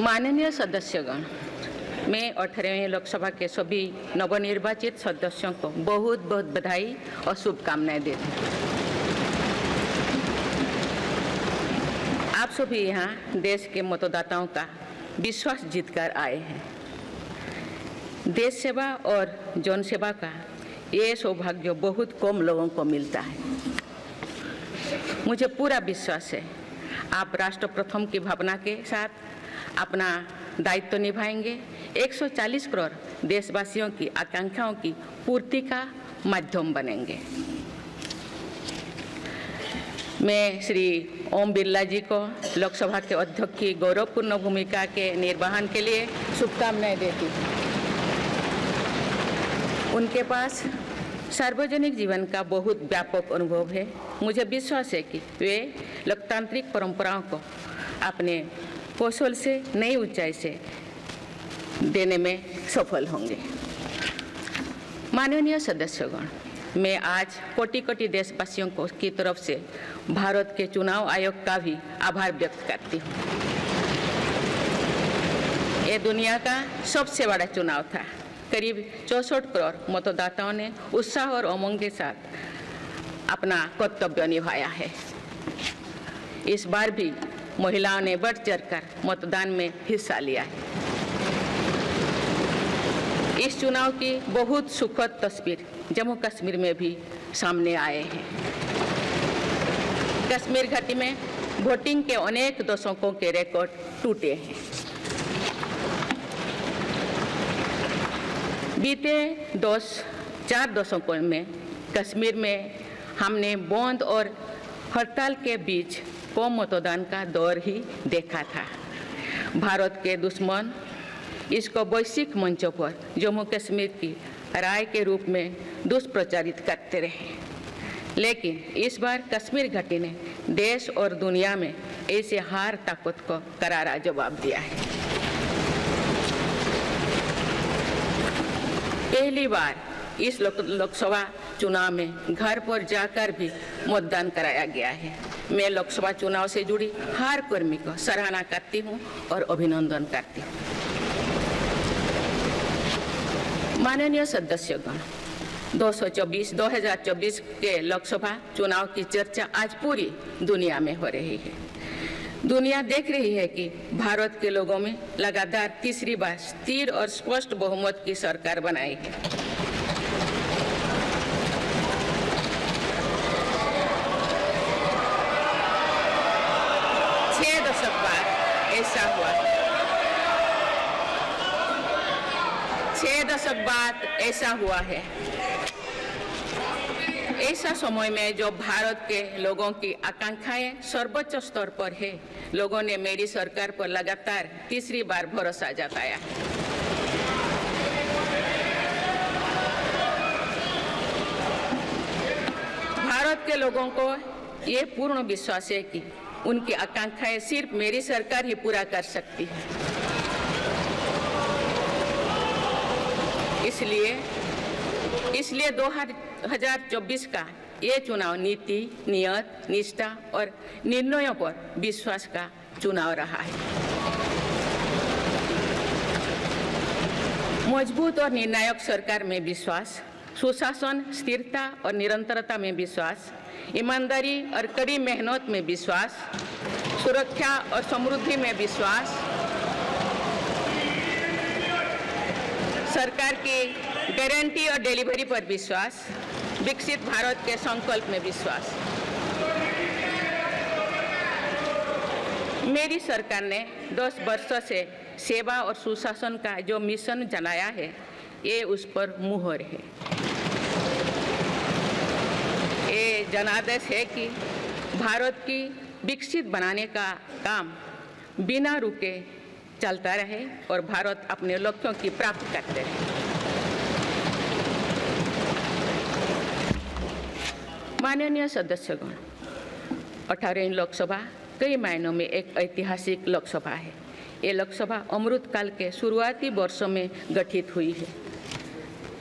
माननीय सदस्यगण, मैं 18वें लोकसभा के सभी नवनिर्वाचित सदस्यों को बहुत बहुत बधाई और शुभकामनाएं देती हूँ। आप सभी यहाँ देश के मतदाताओं का विश्वास जीतकर आए हैं। देश सेवा और जन सेवा का ये सौभाग्य बहुत कम लोगों को मिलता है। मुझे पूरा विश्वास है आप राष्ट्र प्रथम की भावना के साथ अपना दायित्व निभाएंगे, 140 करोड़ देशवासियों की आकांक्षाओं की पूर्ति का माध्यम बनेंगे। मैं श्री ओम बिरला जी को लोकसभा के अध्यक्ष की गौरवपूर्ण भूमिका के निर्वहन के लिए शुभकामनाएं देती हूँ। उनके पास सार्वजनिक जीवन का बहुत व्यापक अनुभव है। मुझे विश्वास है कि वे लोकतांत्रिक परंपराओं को अपने कौशल से नई ऊंचाई से देने में सफल होंगे। माननीय सदस्यगण, मैं आज कोटि कोटि देशवासियों को की तरफ से भारत के चुनाव आयोग का भी आभार व्यक्त करती हूँ। ये दुनिया का सबसे बड़ा चुनाव था। करीब 64 करोड़ मतदाताओं ने उत्साह और उमंग के साथ अपना कर्तव्य निभाया है। इस बार भी महिलाओं ने बढ़ चढ़कर मतदान में हिस्सा लिया है। इस चुनाव की बहुत सुखद तस्वीर जम्मू कश्मीर में भी सामने आए हैं। कश्मीर घाटी में वोटिंग के अनेक दशकों के रिकॉर्ड टूटे हैं। बीते 4 दशकों में कश्मीर में हमने बंद और हड़ताल के बीच कम मतदान का दौर ही देखा था। भारत के दुश्मन इसको वैश्विक मंचों पर जम्मू कश्मीर की राय के रूप में दुष्प्रचारित करते रहे, लेकिन इस बार कश्मीर घाटी ने देश और दुनिया में ऐसे हार ताकत को करारा जवाब दिया है। पहली बार इस लोकसभा चुनाव में घर पर जाकर भी मतदान कराया गया है। मैं लोकसभा चुनाव से जुड़ी हर कर्मी को सराहना करती हूं और अभिनंदन करती हूं। माननीय सदस्यगण, 2024 के लोकसभा चुनाव की चर्चा आज पूरी दुनिया में हो रही है। दुनिया देख रही है कि भारत के लोगों में लगातार तीसरी बार स्थिर और स्पष्ट बहुमत की सरकार बनाई है। छह दशक बाद ऐसा हुआ है। ऐसा समय में जो भारत के लोगों की आकांक्षाएं सर्वोच्च स्तर पर है, लोगों ने मेरी सरकार पर लगातार तीसरी बार भरोसा जताया है। भारत के लोगों को ये पूर्ण विश्वास है कि उनकी आकांक्षाएं सिर्फ मेरी सरकार ही पूरा कर सकती है। इसलिए 2024 का ये चुनाव नीति, नियत, निष्ठा और निर्णयों पर विश्वास का चुनाव रहा है। मजबूत और निर्णायक सरकार में विश्वास, सुशासन, स्थिरता और निरंतरता में विश्वास, ईमानदारी और कड़ी मेहनत में विश्वास, सुरक्षा और समृद्धि में विश्वास, सरकार की गारंटी और डिलीवरी पर विश्वास, विकसित भारत के संकल्प में विश्वास। मेरी सरकार ने 10 वर्षों से सेवा और सुशासन का जो मिशन जनाया है, ये उस पर मुहर है। ये जनादेश है कि भारत की विकसित बनाने का काम बिना रुके चलता रहे और भारत अपने लक्ष्यों की प्राप्ति करते रहे। माननीय सदस्यगण, 18वीं लोकसभा कई मायनों में एक ऐतिहासिक लोकसभा है। ये लोकसभा अमृतकाल के शुरुआती वर्षों में गठित हुई है।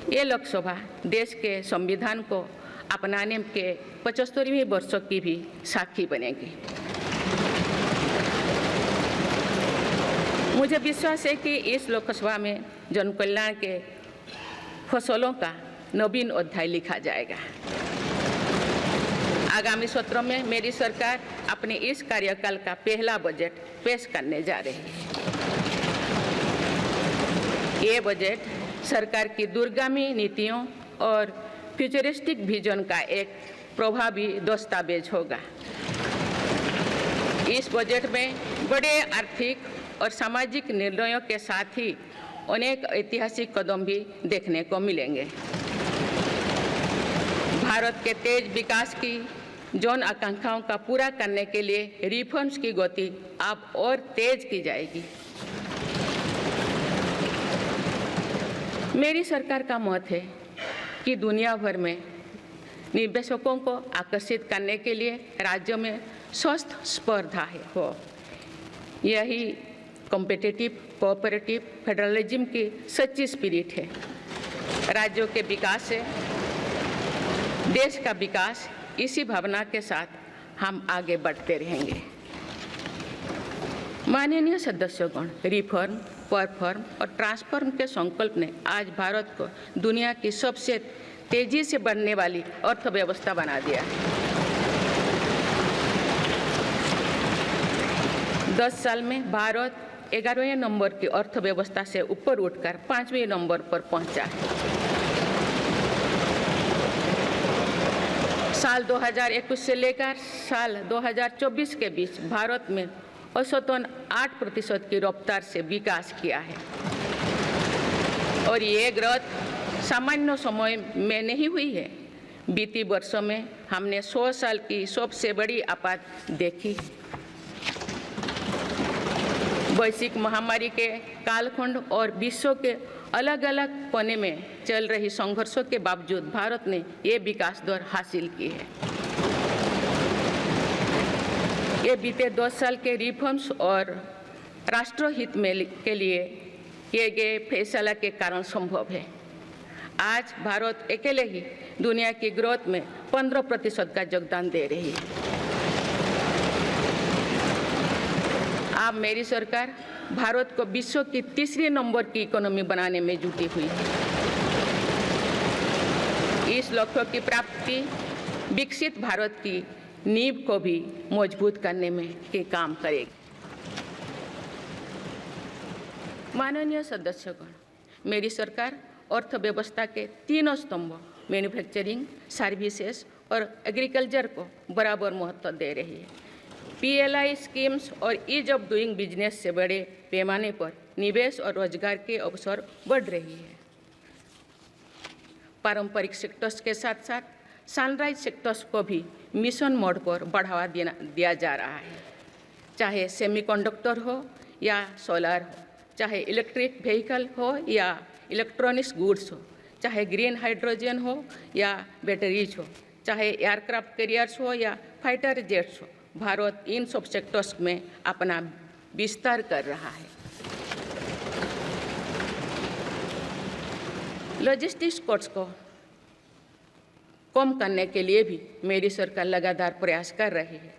ये लोकसभा देश के संविधान को अपनाने के 75वें वर्षों की भी साक्षी बनेगी। मुझे विश्वास है कि इस लोकसभा में जन कल्याण के फसलों का नवीन अध्याय लिखा जाएगा। आगामी सत्रों में मेरी सरकार अपने इस कार्यकाल का पहला बजट पेश करने जा रही है। ये बजट सरकार की दूरगामी नीतियों और फ्यूचरिस्टिक विजन का एक प्रभावी दस्तावेज होगा। इस बजट में बड़े आर्थिक और सामाजिक निर्णयों के साथ ही अनेक ऐतिहासिक कदम भी देखने को मिलेंगे। भारत के तेज विकास की जन आकांक्षाओं का पूरा करने के लिए रिफॉर्म्स की गति अब और तेज की जाएगी। मेरी सरकार का मत है कि दुनिया भर में निवेशकों को आकर्षित करने के लिए राज्यों में स्वस्थ स्पर्धा हो। यही कॉम्पिटिटिव कोऑपरेटिव फेडरलिज्म की सच्ची स्पिरिट है। राज्यों के विकास से देश का विकास, इसी भावना के साथ हम आगे बढ़ते रहेंगे। माननीय सदस्यगण, रिफॉर्म, परफॉर्म और ट्रांसफॉर्म के संकल्प ने आज भारत को दुनिया की सबसे तेजी से बढ़ने वाली अर्थव्यवस्था बना दिया है। 10 साल में भारत 11वें नंबर की अर्थव्यवस्था से ऊपर उठकर 5वें नंबर पर पहुंचा है। साल 2021 से लेकर साल 2024 के बीच भारत में औसतन 8% की रफ्तार से विकास किया है और ये ग्रोथ सामान्य समय में नहीं हुई है। बीती वर्षों में हमने 100 साल की सबसे बड़ी आपात देखी। वैश्विक महामारी के कालखंड और विश्व के अलग अलग कोने में चल रही संघर्षों के बावजूद भारत ने ये विकास दर हासिल की है। ये बीते 10 साल के रिफॉर्म्स और राष्ट्रहित में के लिए किए गए फैसला के कारण संभव है। आज भारत अकेले ही दुनिया की ग्रोथ में 15% का योगदान दे रही है। अब मेरी सरकार भारत को विश्व की तीसरे नंबर की इकोनॉमी बनाने में जुटी हुई है। इस लक्ष्य की प्राप्ति विकसित भारत की नींव को भी मजबूत करने में के काम करेगी। माननीय सदस्यगण, मेरी सरकार अर्थव्यवस्था के 3 स्तंभ मैन्युफैक्चरिंग, सर्विसेज और एग्रीकल्चर को बराबर महत्व दे रही है। PLI स्कीम्स और ईज ऑफ डूइंग बिजनेस से बड़े पैमाने पर निवेश और रोजगार के अवसर बढ़ रही है। पारंपरिक सेक्टर्स के साथ साथ सनराइज सेक्टर्स को भी मिशन मोड पर बढ़ावा दिया जा रहा है। चाहे सेमीकंडक्टर हो या सोलर हो, चाहे इलेक्ट्रिक व्हीकल हो या इलेक्ट्रॉनिक्स गुड्स हो, चाहे ग्रीन हाइड्रोजन हो या बैटरीज हो, चाहे एयरक्राफ्ट कैरियर्स हो या फाइटर जेट्स हो, भारत इन सब सेक्टर्स में अपना विस्तार कर रहा है। लॉजिस्टिक्स कॉस्ट को कम करने के लिए भी मेरी सरकार लगातार प्रयास कर रही है।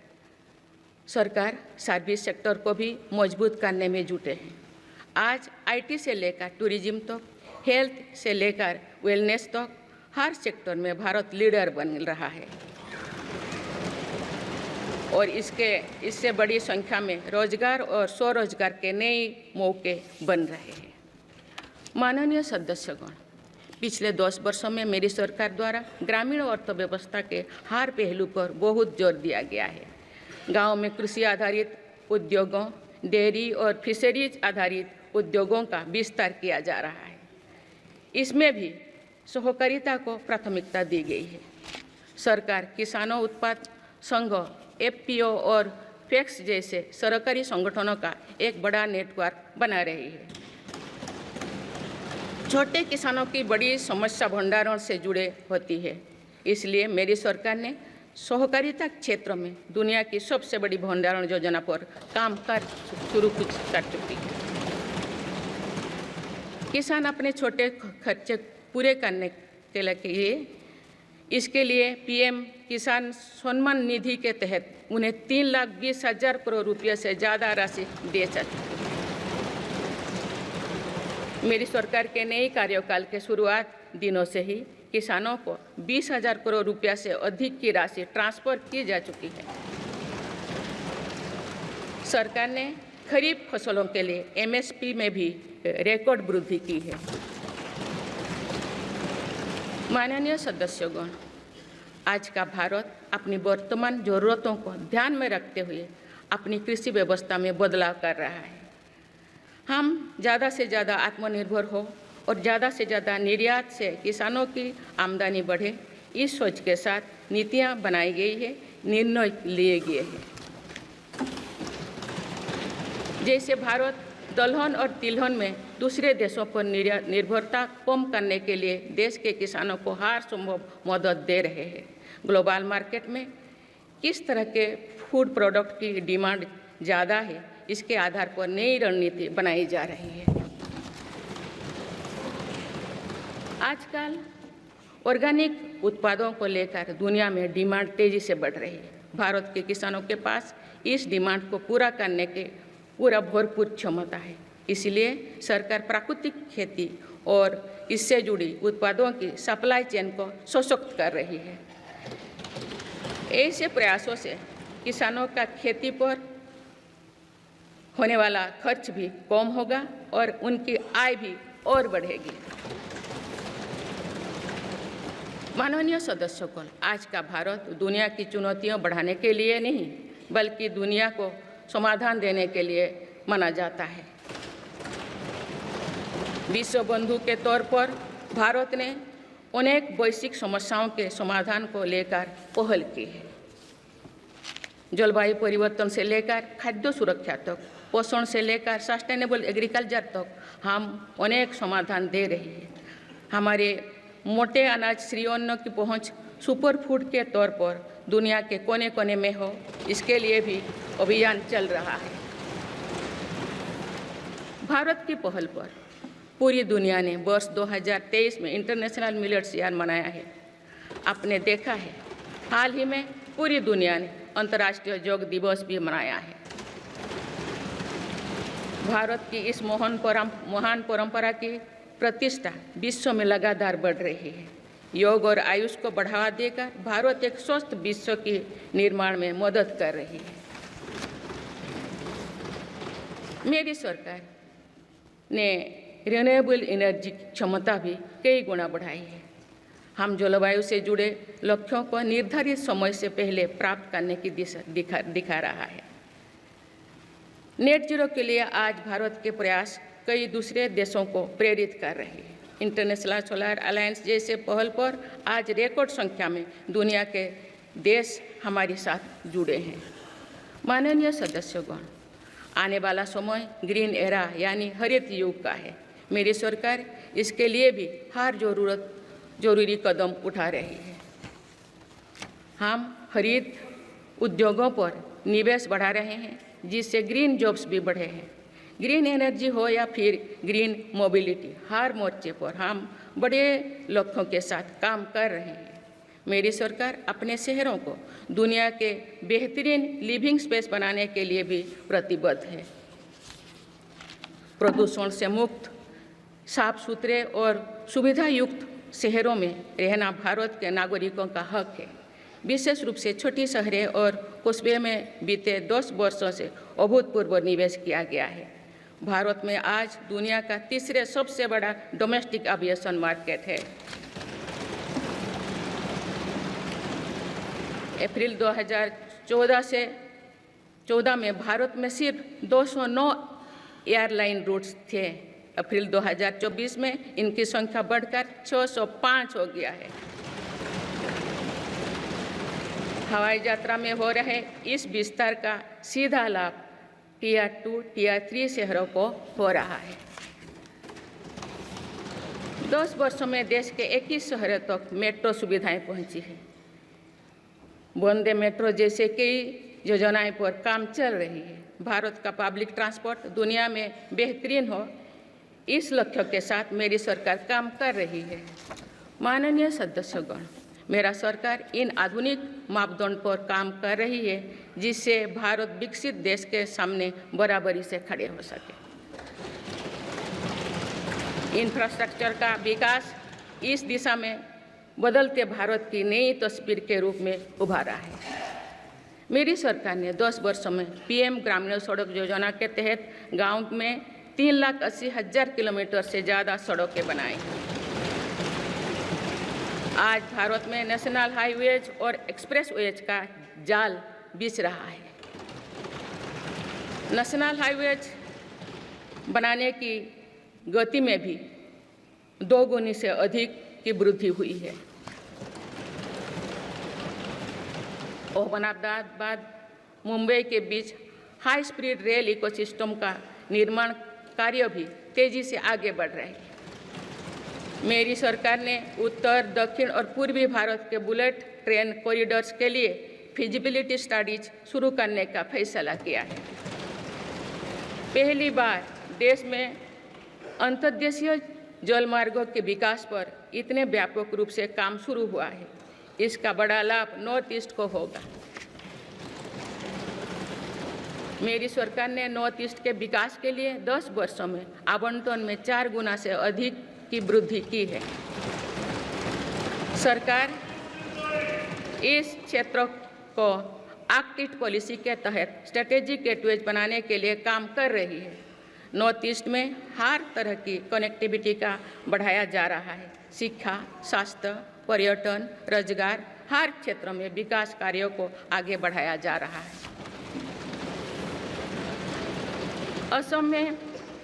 सरकार सर्विस सेक्टर को भी मजबूत करने में जुटे हैं। आज IT से लेकर टूरिज्म तक, हेल्थ से लेकर वेलनेस तक हर सेक्टर में भारत लीडर बन रहा है और इससे बड़ी संख्या में रोजगार और स्वरोजगार के नए मौके बन रहे हैं। माननीय सदस्यगण, पिछले 10 वर्षों में मेरी सरकार द्वारा ग्रामीण अर्थव्यवस्था के हर पहलू पर बहुत जोर दिया गया है। गांव में कृषि आधारित उद्योगों, डेयरी और फिशरीज आधारित उद्योगों का विस्तार किया जा रहा है। इसमें भी सहकारिता को प्राथमिकता दी गई है। सरकार किसानों उत्पाद संघ, FPO और FACTS जैसे सरकारी संगठनों का एक बड़ा नेटवर्क बना रही है। छोटे किसानों की बड़ी समस्या भंडारण से जुड़े होती है, इसलिए मेरी सरकार ने सहकारिता क्षेत्र में दुनिया की सबसे बड़ी भंडारण योजना पर काम शुरू कर चुकी है। किसान अपने छोटे खर्चे पूरे करने के लिए इसके लिए PM किसान सम्मान निधि के तहत उन्हें 3,20,000 करोड़ रुपये से ज़्यादा राशि दे सकते हैं। मेरी सरकार के नए कार्यकाल के शुरुआत दिनों से ही किसानों को 20,000 करोड़ रुपया से अधिक की राशि ट्रांसफर की जा चुकी है। सरकार ने खरीफ फसलों के लिए एमएसपी में भी रिकॉर्ड वृद्धि की है। माननीय सदस्यगण, आज का भारत अपनी वर्तमान जरूरतों को ध्यान में रखते हुए अपनी कृषि व्यवस्था में बदलाव कर रहा है। हम ज़्यादा से ज़्यादा आत्मनिर्भर हो और ज़्यादा से ज़्यादा निर्यात से किसानों की आमदनी बढ़े, इस सोच के साथ नीतियाँ बनाई गई है, निर्णय लिए गए हैं। जैसे भारत दलहन और तिलहन में दूसरे देशों पर निर्भरता कम करने के लिए देश के किसानों को हर संभव मदद दे रहे हैं। ग्लोबल मार्केट में किस तरह के फूड प्रोडक्ट की डिमांड ज़्यादा है, इसके आधार पर नई रणनीति बनाई जा रही है। आजकल ऑर्गेनिक उत्पादों को लेकर दुनिया में डिमांड तेजी से बढ़ रही है। भारत के किसानों के पास इस डिमांड को पूरा करने के पूरा भरपूर क्षमता है। इसलिए सरकार प्राकृतिक खेती और इससे जुड़ी उत्पादों की सप्लाई चेन को सशक्त कर रही है। ऐसे प्रयासों से किसानों का खेती पर होने वाला खर्च भी कम होगा और उनकी आय भी और बढ़ेगी। माननीय सदस्यगण, आज का भारत दुनिया की चुनौतियां बढ़ाने के लिए नहीं बल्कि दुनिया को समाधान देने के लिए माना जाता है। विश्व बंधु के तौर पर भारत ने अनेक वैश्विक समस्याओं के समाधान को लेकर पहल की है। जलवायु परिवर्तन से लेकर खाद्य सुरक्षा तक, पोषण से लेकर सस्टेनेबल एग्रीकल्चर तक हम अनेक समाधान दे रहे हैं। हमारे मोटे अनाज श्री अन्न की पहुंच सुपर फूड के तौर पर दुनिया के कोने कोने में हो, इसके लिए भी अभियान चल रहा है। भारत की पहल पर पूरी दुनिया ने वर्ष 2023 में इंटरनेशनल मिलेट्स ईयर मनाया है। आपने देखा है, हाल ही में पूरी दुनिया ने अंतर्राष्ट्रीय योग दिवस भी मनाया है। भारत की इस महान परंपरा की प्रतिष्ठा विश्व में लगातार बढ़ रही है। योग और आयुष को बढ़ावा देकर भारत एक स्वस्थ विश्व के निर्माण में मदद कर रही है। मेरी सरकार ने रिन्यूएबल एनर्जी की क्षमता भी कई गुना बढ़ाई है। हम जलवायु से जुड़े लक्ष्यों को निर्धारित समय से पहले प्राप्त करने की दिशा दिखा रहा है। नेट जीरो के लिए आज भारत के प्रयास कई दूसरे देशों को प्रेरित कर रहे हैं। इंटरनेशनल सोलर अलायंस जैसे पहल पर आज रिकॉर्ड संख्या में दुनिया के देश हमारे साथ जुड़े हैं। माननीय सदस्यगण, आने वाला समय ग्रीन एरा यानी हरित युग का है। मेरी सरकार इसके लिए भी हर जरूरी कदम उठा रही है। हम हरित उद्योगों पर निवेश बढ़ा रहे हैं, जिससे ग्रीन जॉब्स भी बढ़े हैं। ग्रीन एनर्जी हो या फिर ग्रीन मोबिलिटी, हर मोर्चे पर हम बड़े लक्ष्यों के साथ काम कर रहे हैं। मेरी सरकार अपने शहरों को दुनिया के बेहतरीन लिविंग स्पेस बनाने के लिए भी प्रतिबद्ध है। प्रदूषण से मुक्त, साफ सुथरे और सुविधा युक्त शहरों में रहना भारत के नागरिकों का हक है। विशेष रूप से छोटी शहरें और कस्बे में बीते 10 वर्षों से अभूतपूर्व निवेश किया गया है। भारत में आज दुनिया का तीसरे सबसे बड़ा डोमेस्टिक एविएशन मार्केट है। अप्रैल 2014 में भारत में सिर्फ 209 एयरलाइन रूट्स थे। अप्रैल 2024 में इनकी संख्या बढ़कर 605 हो गया है। हवाई यात्रा में हो रहे इस विस्तार का सीधा लाभ टियर 2, टियर 3 शहरों को हो रहा है। 10 वर्षों में देश के 21 शहरों तक मेट्रो सुविधाएं पहुंची है। वंदे मेट्रो जैसे कई योजनाएं पर काम चल रही है। भारत का पब्लिक ट्रांसपोर्ट दुनिया में बेहतरीन हो, इस लक्ष्य के साथ मेरी सरकार काम कर रही है। माननीय सदस्यगण, मेरा सरकार इन आधुनिक मापदंड पर काम कर रही है, जिससे भारत विकसित देश के सामने बराबरी से खड़े हो सके। इंफ्रास्ट्रक्चर का विकास इस दिशा में बदलते भारत की नई तस्वीर के रूप में उभारा है। मेरी सरकार ने 10 वर्षों में पीएम ग्रामीण सड़क योजना के तहत गांव में 3,80,000 किलोमीटर से ज़्यादा सड़कें बनाई। आज भारत में नेशनल हाईवेज और एक्सप्रेसवेज का जाल बिछ रहा है। नेशनल हाईवेज बनाने की गति में भी 2 गुनी से अधिक की वृद्धि हुई है। अहमदाबाद मुंबई के बीच हाई स्पीड रेल इकोसिस्टम का निर्माण कार्य भी तेजी से आगे बढ़ रहा है। मेरी सरकार ने उत्तर, दक्षिण और पूर्वी भारत के बुलेट ट्रेन कॉरिडोर्स के लिए फिजिबिलिटी स्टडीज शुरू करने का फैसला किया है। पहली बार देश में अंतर्देशीय जलमार्गों के विकास पर इतने व्यापक रूप से काम शुरू हुआ है। इसका बड़ा लाभ नॉर्थ ईस्ट को होगा। मेरी सरकार ने नॉर्थ ईस्ट के विकास के लिए 10 वर्षों में आवंटन में 4 गुना से अधिक की वृद्धि की है। सरकार इस क्षेत्र को एक्ट ईस्ट पॉलिसी के तहत स्ट्रेटेजिक गेटवेज बनाने के लिए काम कर रही है। नॉर्थ ईस्ट में हर तरह की कनेक्टिविटी का बढ़ाया जा रहा है। शिक्षा, स्वास्थ्य, पर्यटन, रोजगार, हर क्षेत्र में विकास कार्यों को आगे बढ़ाया जा रहा है। असम में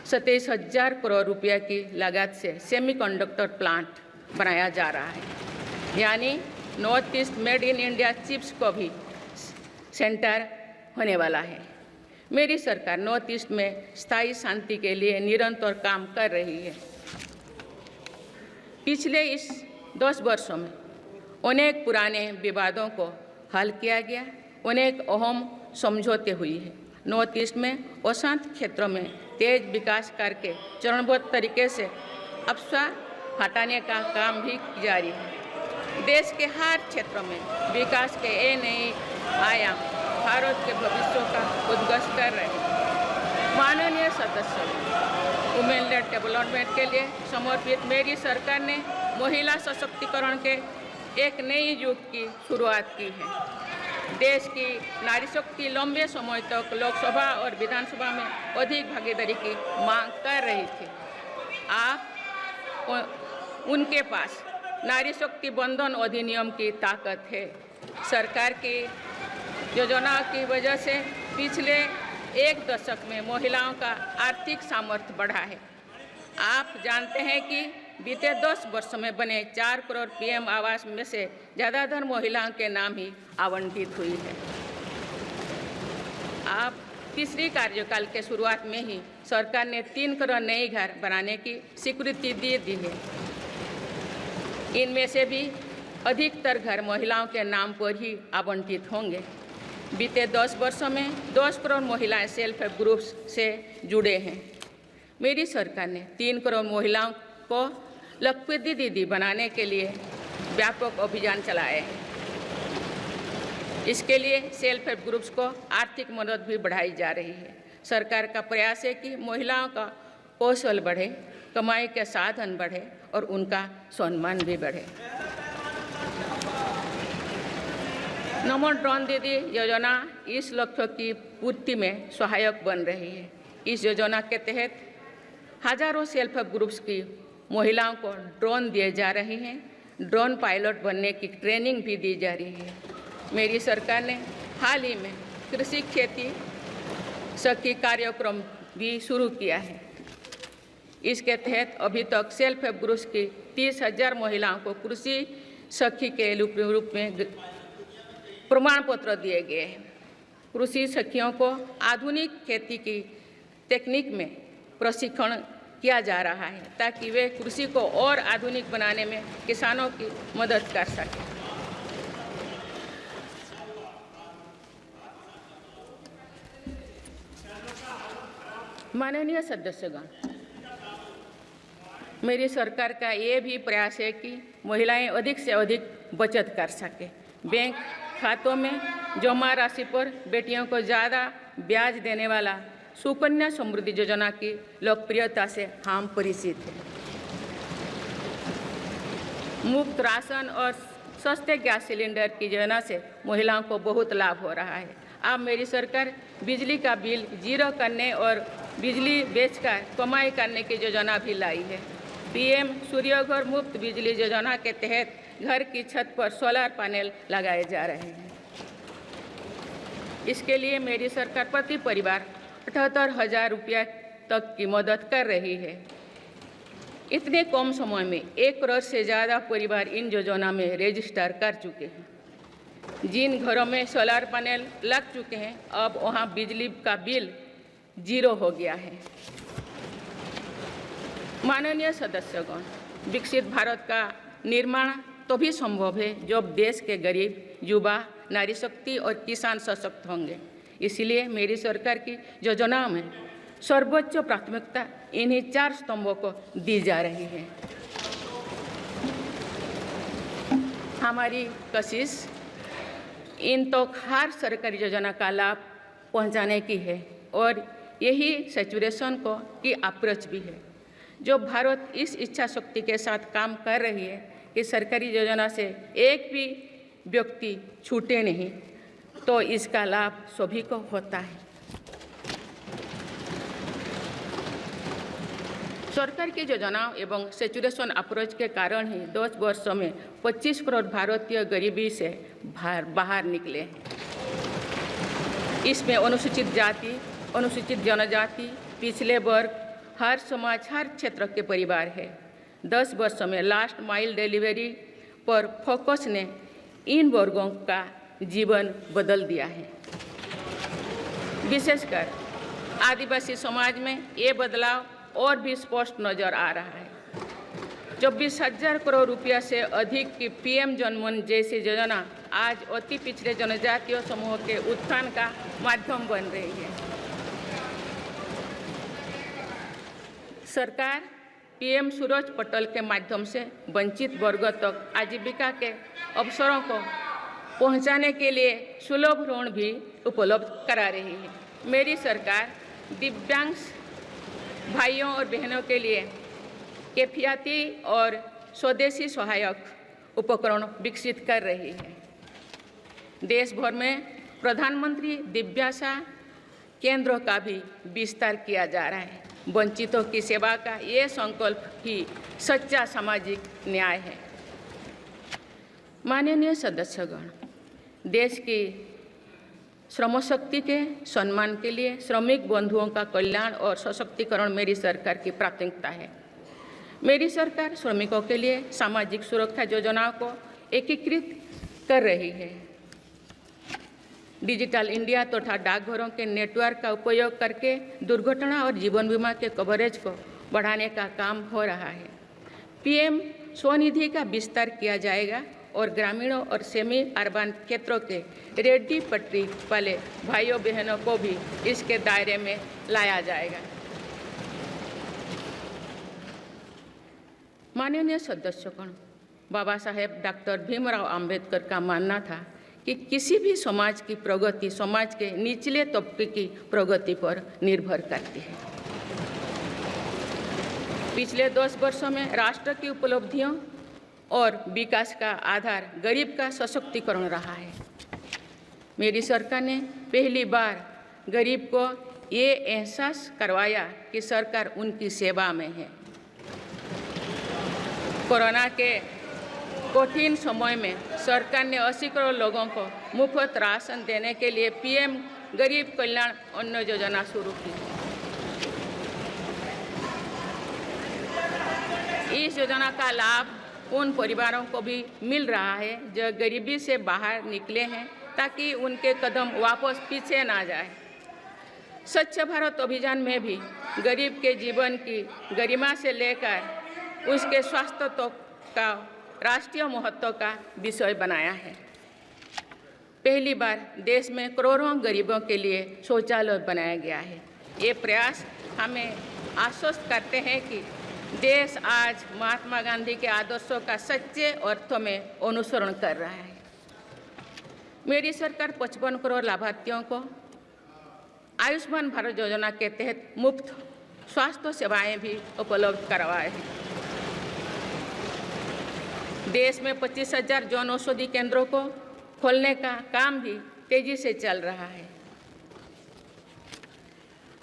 27,000 करोड़ रुपया की लागत से सेमीकंडक्टर प्लांट बनाया जा रहा है। यानी north east made in India chips को भी सेंटर होने वाला है। मेरी सरकार नॉर्थ ईस्ट में स्थायी शांति के लिए निरंतर काम कर रही है। पिछले इस 10 वर्षों में अनेक पुराने विवादों को हल किया गया, अनेक अहम समझौते हुए हैं। नॉर्थ ईस्ट में अशांत क्षेत्रों में तेज विकास करके चरणबद्ध तरीके से अफवाह हटाने का काम भी जारी है। देश के हर क्षेत्रों में विकास के नए आयाम भारत के भविष्य का उद्घोष कर रहे हैं। माननीय सदस्य, वुमेन लेड डेवलपमेंट के लिए समर्पित मेरी सरकार ने महिला सशक्तिकरण के एक नई युग की शुरुआत की है। देश की नारी शक्ति लंबे समय तक लोकसभा और विधानसभा में अधिक भागीदारी की मांग कर रही थी। आप उनके पास नारी शक्ति बंधन अधिनियम की ताकत है। सरकार की योजना की वजह से पिछले 1 दशक में महिलाओं का आर्थिक सामर्थ्य बढ़ा है। आप जानते हैं कि बीते 10 वर्षों में बने 4 करोड़ पीएम आवास में से ज़्यादातर महिलाओं के नाम ही आवंटित हुई है। आप तीसरी कार्यकाल के शुरुआत में ही सरकार ने 3 करोड़ नए घर बनाने की स्वीकृति दे दी है। इनमें से भी अधिकतर घर महिलाओं के नाम पर ही आवंटित होंगे। बीते 10 वर्षों में 10 करोड़ महिलाएं सेल्फ हेल्प ग्रुप्स से जुड़े हैं। मेरी सरकार ने 3 करोड़ महिलाओं को लखपति दीदी बनाने के लिए व्यापक अभियान चलाए हैं। इसके लिए सेल्फ हेल्प ग्रुप्स को आर्थिक मदद भी बढ़ाई जा रही है। सरकार का प्रयास है कि महिलाओं का कौशल बढ़े, कमाई के साधन बढ़े और उनका सम्मान भी बढ़े। नमो ड्रोन दीदी योजना इस लक्ष्य की पूर्ति में सहायक बन रही है। इस योजना के तहत हजारों सेल्फ हेल्प ग्रुप्स की महिलाओं को ड्रोन दिए जा रहे हैं। ड्रोन पायलट बनने की ट्रेनिंग भी दी जा रही है। मेरी सरकार ने हाल ही में कृषि खेती सखी कार्यक्रम भी शुरू किया है। इसके तहत अभी तक सेल्फ हेल्प ग्रुप्स की 30,000 महिलाओं को कृषि सखी के रूप में प्रमाण पत्र दिए गए हैं। कृषि सखियों को आधुनिक खेती की तकनीक में प्रशिक्षण किया जा रहा है ताकि वे कृषि को और आधुनिक बनाने में किसानों की मदद कर सकें। माननीय सदस्यगण, मेरी सरकार का ये भी प्रयास है कि महिलाएं अधिक से अधिक बचत कर सकें। बैंक खातों में जमा राशि पर बेटियों को ज़्यादा ब्याज देने वाला सुकन्या समृद्धि योजना की लोकप्रियता से हम परिचित हैं। मुफ्त राशन और सस्ते गैस सिलेंडर की योजना से महिलाओं को बहुत लाभ हो रहा है। अब मेरी सरकार बिजली का बिल जीरो करने और बिजली बेचकर कमाई करने की योजना भी लाई है। पीएम सूर्यघर मुफ्त बिजली योजना के तहत घर की छत पर सोलर पैनल लगाए जा रहे हैं। इसके लिए मेरी सरकार प्रति परिवार 78,000 रुपया तक की मदद कर रही है। इतने कम समय में 1 करोड़ से ज़्यादा परिवार इन योजना में रजिस्टर कर चुके हैं। जिन घरों में सोलर पैनल लग चुके हैं, अब वहां बिजली का बिल जीरो हो गया है। माननीय सदस्यगण, विकसित भारत का निर्माण तभी संभव है जब देश के गरीब, युवा, नारी शक्ति और किसान सशक्त होंगे। इसलिए मेरी सरकार की योजनाओं में सर्वोच्च प्राथमिकता इन्हीं 4 स्तंभों को दी जा रही है। हमारी कोशिश इन तो हर सरकारी योजना का लाभ पहुंचाने की है और यही सैचुरेशन को की अप्रोच भी है। जो भारत इस इच्छा शक्ति के साथ काम कर रही है कि सरकारी योजना से एक भी व्यक्ति छूटे नहीं, तो इसका लाभ सभी को होता है। सरकार की योजनाओं एवं सैचुरेशन अप्रोच के कारण ही 10 वर्षों में 25 करोड़ भारतीय गरीबी से बाहर निकले हैं। इसमें अनुसूचित जाति, अनुसूचित जनजाति, पिछले वर्ग, हर समाज, हर क्षेत्र के परिवार है। 10 वर्षों में लास्ट माइल डिलीवरी पर फोकस ने इन वर्गों का जीवन बदल दिया है। विशेषकर आदिवासी समाज में ये बदलाव और भी स्पष्ट नजर आ रहा है। 24,000 करोड़ रुपया से अधिक की पीएम जनमन जैसी योजना आज अति पिछड़े जनजातीय समूह के उत्थान का माध्यम बन रही है। सरकार पीएम सूरज पटल के माध्यम से वंचित वर्गों तक आजीविका के अवसरों को पहुंचाने के लिए सुलभ ऋण भी उपलब्ध करा रही है। मेरी सरकार दिव्यांग भाइयों और बहनों के लिए किफायती और स्वदेशी सहायक उपकरण विकसित कर रही है। देश भर में प्रधानमंत्री दिव्याशा केंद्रों का भी विस्तार किया जा रहा है। वंचितों की सेवा का ये संकल्प ही सच्चा सामाजिक न्याय है। माननीय सदस्यगण, देश की श्रम शक्ति के सम्मान के लिए श्रमिक बंधुओं का कल्याण और सशक्तिकरण मेरी सरकार की प्राथमिकता है। मेरी सरकार श्रमिकों के लिए सामाजिक सुरक्षा योजनाओं को एकीकृत कर रही है। डिजिटल इंडिया तथा डाकघरों के नेटवर्क का उपयोग करके दुर्घटना और जीवन बीमा के कवरेज को बढ़ाने का काम हो रहा है। पीएम स्वनिधि का विस्तार किया जाएगा और ग्रामीणों और सेमी अर्बन क्षेत्रों के रेहड़ी पटरी वाले भाइयों बहनों को भी इसके दायरे में लाया जाएगा। माननीय सदस्यगण, बाबा साहेब डॉक्टर भीमराव अंबेडकर का मानना था कि किसी भी समाज की प्रगति समाज के निचले तबके की प्रगति पर निर्भर करती है। पिछले 10 वर्षों में राष्ट्र की उपलब्धियों और विकास का आधार गरीब का सशक्तिकरण रहा है। मेरी सरकार ने पहली बार गरीब को ये एहसास करवाया कि सरकार उनकी सेवा में है। कोरोना के कठिन समय में सरकार ने 80 करोड़ लोगों को मुफ्त राशन देने के लिए पीएम गरीब कल्याण अन्न योजना शुरू की। इस योजना का लाभ उन परिवारों को भी मिल रहा है जो गरीबी से बाहर निकले हैं, ताकि उनके कदम वापस पीछे ना जाए। स्वच्छ भारत अभियान में भी गरीब के जीवन की गरिमा से लेकर उसके स्वास्थ्य तक का राष्ट्रीय महत्व का विषय बनाया है। पहली बार देश में करोड़ों गरीबों के लिए शौचालय बनाया गया है। ये प्रयास हमें आश्वस्त करते हैं कि देश आज महात्मा गांधी के आदर्शों का सच्चे अर्थों में अनुसरण कर रहा है। मेरी सरकार 55 करोड़ लाभार्थियों को आयुष्मान भारत योजना के तहत मुफ्त स्वास्थ्य सेवाएं भी उपलब्ध करवाए हैं। देश में 25,000 जन औषधि केंद्रों को खोलने का काम भी तेजी से चल रहा है।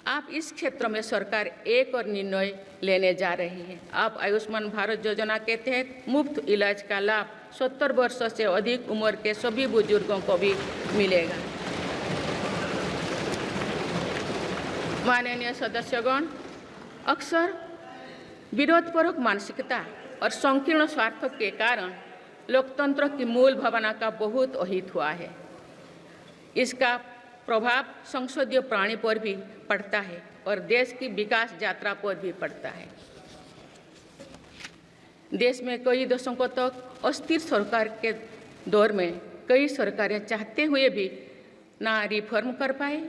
आप इस क्षेत्र में सरकार एक और निर्णय लेने जा रही है। आप आयुष्मान भारत योजना के तहत मुफ्त इलाज का लाभ 70 वर्ष से अधिक उम्र के सभी बुजुर्गों को भी मिलेगा। माननीय सदस्यगण, अक्सर विरोधपूर्वक मानसिकता और संकीर्ण स्वार्थ के कारण लोकतंत्र की मूल भावना का बहुत अहित हुआ है। इसका प्रभाव संसदीय प्रणाली पर भी पड़ता है और देश की विकास यात्रा पर भी पड़ता है। देश में कई दशकों तक अस्थिर सरकार के दौर में कई सरकारें चाहते हुए भी ना रिफॉर्म कर पाए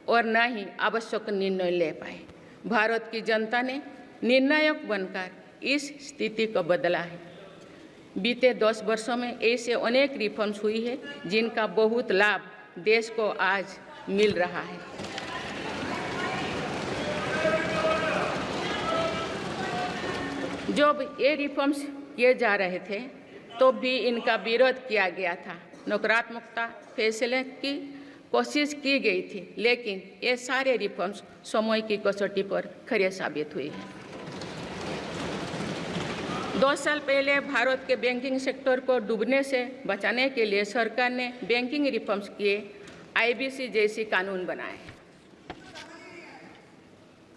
और ना ही आवश्यक निर्णय ले पाए। भारत की जनता ने निर्णायक बनकर इस स्थिति को बदला है। बीते 10 वर्षों में ऐसे अनेक रिफॉर्म्स हुई है जिनका बहुत लाभ देश को आज मिल रहा है। जब ये रिफॉर्म्स किए जा रहे थे तो भी इनका विरोध किया गया था। नकारात्मकता फैसले की कोशिश की गई थी, लेकिन ये सारे रिफॉर्म्स समय की कसौटी पर खरे साबित हुए हैं। 2 साल पहले भारत के बैंकिंग सेक्टर को डूबने से बचाने के लिए सरकार ने बैंकिंग रिफॉर्म्स किए, IBC जैसी कानून बनाए।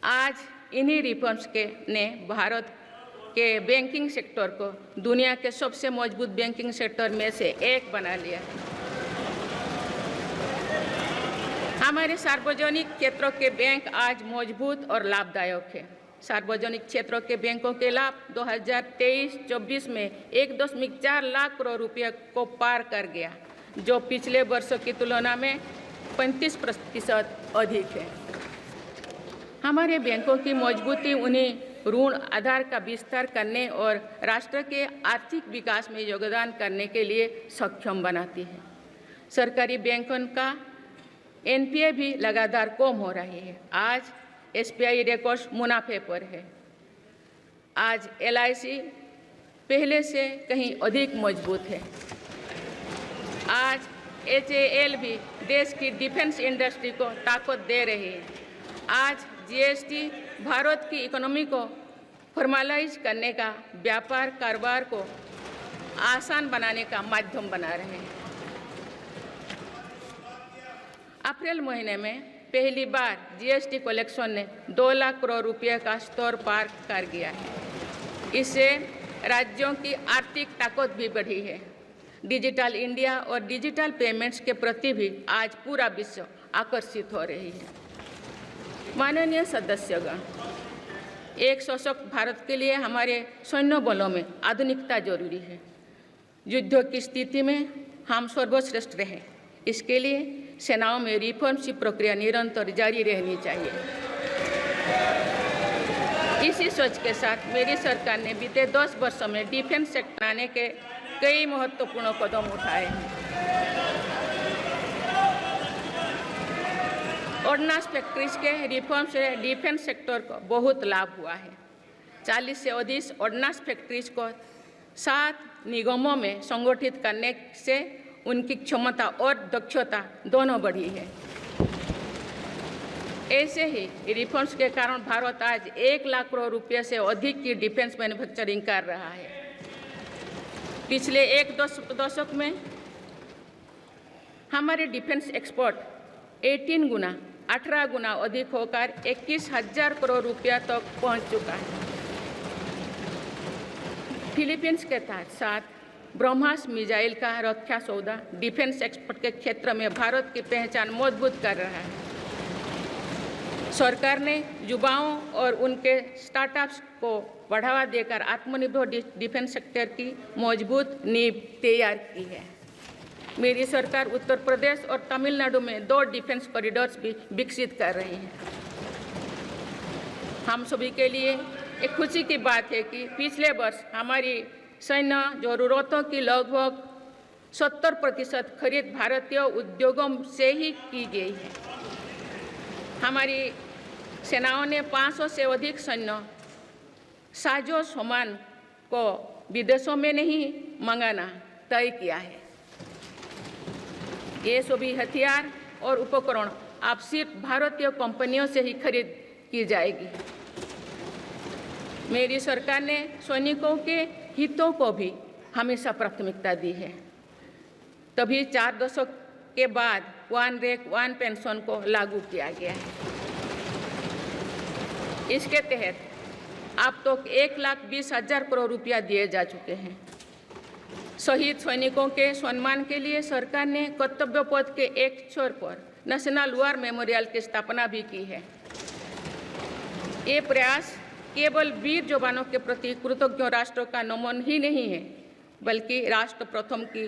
आज इन्हीं रिफॉर्म्स ने भारत के बैंकिंग सेक्टर को दुनिया के सबसे मजबूत बैंकिंग सेक्टर में से एक बना लिया है। हमारे सार्वजनिक क्षेत्रों के बैंक आज मजबूत और लाभदायक है। सार्वजनिक क्षेत्रों के बैंकों के लाभ 2023-24 में 1.4 लाख करोड़ रुपये को पार कर गया, जो पिछले वर्षों की तुलना में 35% अधिक है। हमारे बैंकों की मजबूती उन्हें ऋण आधार का विस्तार करने और राष्ट्र के आर्थिक विकास में योगदान करने के लिए सक्षम बनाती है। सरकारी बैंकों का NPA भी लगातार कम हो रही है। आज SBI रिकॉर्ड मुनाफे पर है। आज LIC पहले से कहीं अधिक मजबूत है। आज HAL भी देश की डिफेंस इंडस्ट्री को ताकत दे रही है। आज GST भारत की इकोनॉमी को फॉर्मलाइज करने का, व्यापार कारोबार को आसान बनाने का माध्यम बना रहे हैं। अप्रैल महीने में पहली बार GST कलेक्शन ने 2 लाख करोड़ रुपये का स्तर पार कर गया है। इससे राज्यों की आर्थिक ताकत भी बढ़ी है। डिजिटल इंडिया और डिजिटल पेमेंट्स के प्रति भी आज पूरा विश्व आकर्षित हो रही है। माननीय सदस्यगण, एक सशक्त भारत के लिए हमारे सैन्य बलों में आधुनिकता जरूरी है। युद्ध की स्थिति में हम सर्वश्रेष्ठ रहें, इसके लिए सेनाओं में रिफॉर्म्स की प्रक्रिया निरंतर जारी रहनी चाहिए। इसी सोच के साथ मेरी सरकार ने बीते 10 वर्षों में डिफेंस सेक्टर बनाने के कई महत्वपूर्ण कदम उठाए हैं। ऑर्डिनेंस फैक्ट्रीज के रिफॉर्म से डिफेंस सेक्टर को बहुत लाभ हुआ है। 40 से अधिक ऑर्डिनेंस फैक्ट्रीज को 7 निगमों में संगठित करने से उनकी क्षमता और दक्षता दोनों बढ़ी है। ऐसे ही रिफॉर्म्स के कारण भारत आज 1 लाख करोड़ रुपये से अधिक की डिफेंस मैन्युफैक्चरिंग कर रहा है। पिछले एक दशक में हमारे डिफेंस एक्सपोर्ट 18 गुना अधिक होकर 21,000 करोड़ रुपया तक पहुंच चुका है। फिलीपींस के साथ ब्रह्मास मिसाइल का रक्षा सौदा डिफेंस एक्सपोर्ट के क्षेत्र में भारत की पहचान मजबूत कर रहा है। सरकार ने युवाओं और उनके स्टार्टअप्स को बढ़ावा देकर आत्मनिर्भर डिफेंस सेक्टर की मजबूत नींव तैयार की है। मेरी सरकार उत्तर प्रदेश और तमिलनाडु में 2 डिफेंस कॉरिडोर्स भी विकसित कर रही है। हम सभी के लिए एक खुशी की बात है कि पिछले वर्ष हमारी सैन्य जरूरतों की लगभग 70% खरीद भारतीय उद्योगों से ही की गई है। हमारी सेनाओं ने 500 से अधिक सैन्य साजो सामान को विदेशों में नहीं मंगाना तय किया है। ये सभी हथियार और उपकरण अब सिर्फ भारतीय कंपनियों से ही खरीद की जाएगी। मेरी सरकार ने सैनिकों के हितों को भी हमेशा प्राथमिकता दी है। तभी 4 दशक के बाद वन रैंक वन पेंशन को लागू किया गया है। इसके तहत अब तो 1,20,000 करोड़ रुपया दिए जा चुके हैं। शहीद सैनिकों के सम्मान के लिए सरकार ने कर्तव्य पथ के एक छोर पर नेशनल वॉर मेमोरियल की स्थापना भी की है। ये प्रयास केवल वीर जवानों के प्रति कृतज्ञ राष्ट्र का नमन ही नहीं है, बल्कि राष्ट्र प्रथम की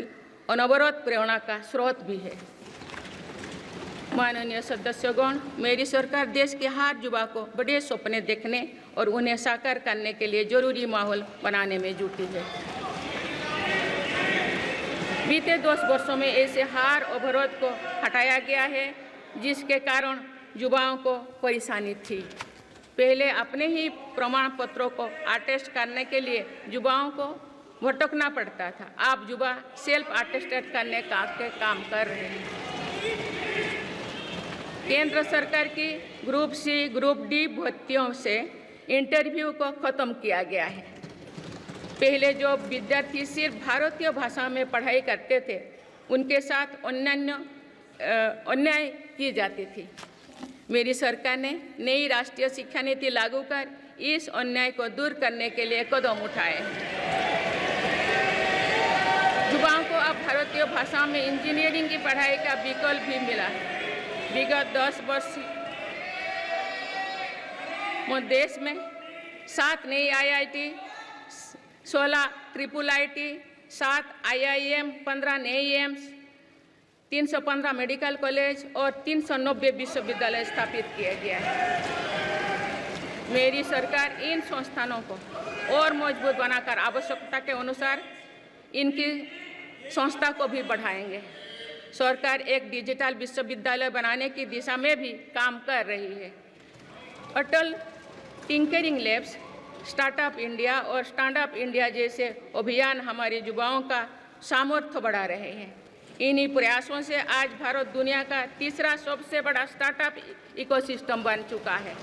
अनवरत प्रेरणा का स्रोत भी है। माननीय सदस्यगण, मेरी सरकार देश के हर युवा को बड़े सपने देखने और उन्हें साकार करने के लिए जरूरी माहौल बनाने में जुटी है। बीते 10 वर्षों में ऐसे हर अवरोध को हटाया गया है जिसके कारण युवाओं को परेशानी थी। पहले अपने ही प्रमाण पत्रों को अटेस्ट करने के लिए युवाओं को भटकना पड़ता था। अब युवा सेल्फ अटेस्टेड करने का काम कर रहे हैं। केंद्र सरकार की ग्रुप सी, ग्रुप डी भर्तियों से इंटरव्यू को खत्म किया गया है। पहले जो विद्यार्थी सिर्फ भारतीय भाषा में पढ़ाई करते थे, उनके साथ अन्याय की जाती थी। मेरी सरकार ने नई राष्ट्रीय शिक्षा नीति लागू कर इस अन्याय को दूर करने के लिए कदम उठाए। युवाओं को अब भारतीय भाषा में इंजीनियरिंग की पढ़ाई का विकल्प भी मिला है। विगत 10 वर्ष में देश में 7 नई IIT, 16 IIIT, 7 IIM, 15 नए एम्स, 315 मेडिकल कॉलेज और 390 विश्वविद्यालय स्थापित किया गया है। मेरी सरकार इन संस्थानों को और मजबूत बनाकर आवश्यकता के अनुसार इनकी संस्था को भी बढ़ाएंगे। सरकार एक डिजिटल विश्वविद्यालय बनाने की दिशा में भी काम कर रही है। अटल टिंकरिंग लैब्स, स्टार्टअप इंडिया और स्टैंड अप इंडिया जैसे अभियान हमारे युवाओं का सामर्थ्य बढ़ा रहे हैं। इन्हीं प्रयासों से आज भारत दुनिया का तीसरा सबसे बड़ा स्टार्टअप इकोसिस्टम बन चुका है।